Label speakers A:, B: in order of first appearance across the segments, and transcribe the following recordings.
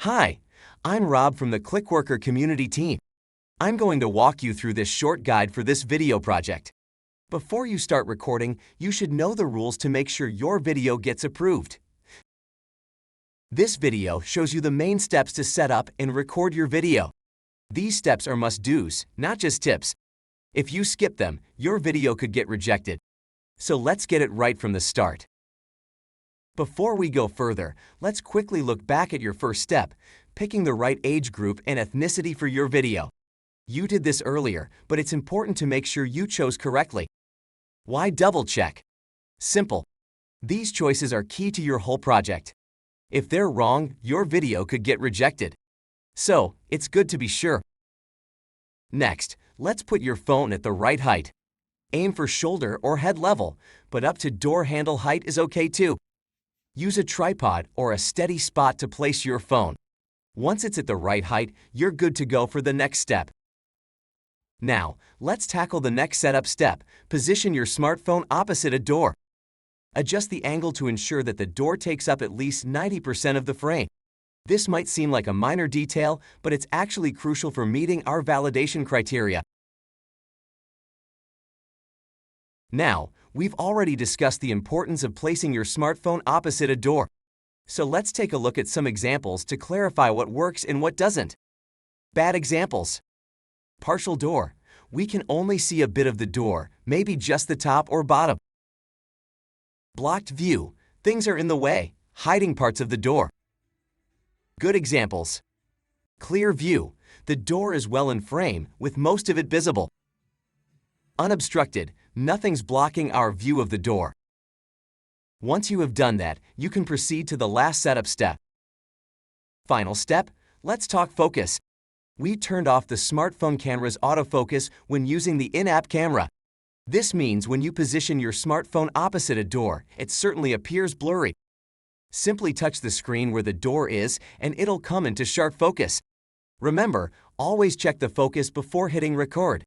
A: Hi, I'm Rob from the ClickWorker community team. I'm going to walk you through this short guide for this video project. Before you start recording, you should know the rules to make sure your video gets approved. This video shows you the main steps to set up and record your video. These steps are must-dos, not just tips. If you skip them, your video could get rejected. So let's get it right from the start. Before we go further, let's quickly look back at your first step, picking the right age group and ethnicity for your video. You did this earlier, but it's important to make sure you chose correctly. Why double-check? Simple. These choices are key to your whole project. If they're wrong, your video could get rejected. So, it's good to be sure. Next, let's put your phone at the right height. Aim for shoulder or head level, but up to door handle height is okay too. Use a tripod or a steady spot to place your phone. Once it's at the right height, you're good to go for the next step. Now, let's tackle the next setup step. Position your smartphone opposite a door. Adjust the angle to ensure that the door takes up at least 90% of the frame. This might seem like a minor detail, but it's actually crucial for meeting our validation criteria. Now, we've already discussed the importance of placing your smartphone opposite a door. So let's take a look at some examples to clarify what works and what doesn't. Bad examples. Partial door. We can only see a bit of the door, maybe just the top or bottom. Blocked view. Things are in the way, hiding parts of the door. Good examples. Clear view. The door is well in frame, with most of it visible. Unobstructed. Nothing's blocking our view of the door. Once you have done that, you can proceed to the last setup step. Final step, let's talk focus. We turned off the smartphone camera's autofocus when using the in-app camera. This means when you position your smartphone opposite a door, it certainly appears blurry. Simply touch the screen where the door is and it'll come into sharp focus. Remember, always check the focus before hitting record.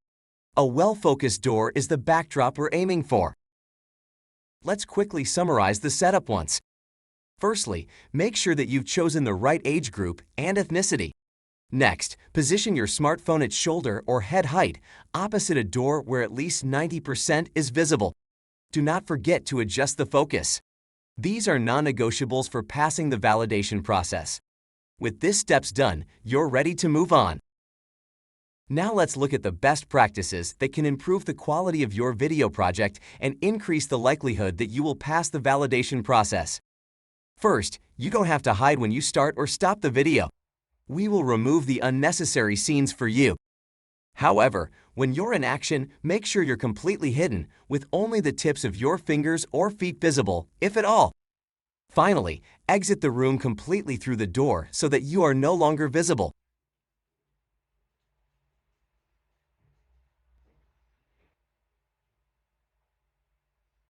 A: A well-focused door is the backdrop we're aiming for. Let's quickly summarize the setup once. Firstly, make sure that you've chosen the right age group and ethnicity. Next, position your smartphone at shoulder or head height, opposite a door where at least 90% is visible. Do not forget to adjust the focus. These are non-negotiables for passing the validation process. With these steps done, you're ready to move on. Now let's look at the best practices that can improve the quality of your video project and increase the likelihood that you will pass the validation process. First, you don't have to hide when you start or stop the video. We will remove the unnecessary scenes for you. However, when you're in action, make sure you're completely hidden, with only the tips of your fingers or feet visible, if at all. Finally, exit the room completely through the door so that you are no longer visible.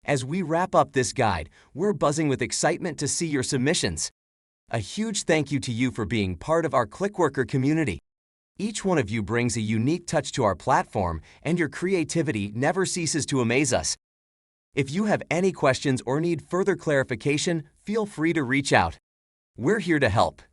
A: As we wrap up this guide, we're buzzing with excitement to see your submissions. A huge thank you to you for being part of our ClickWorker community. Each one of you brings a unique touch to our platform, and your creativity never ceases to amaze us. If you have any questions or need further clarification, feel free to reach out. We're here to help.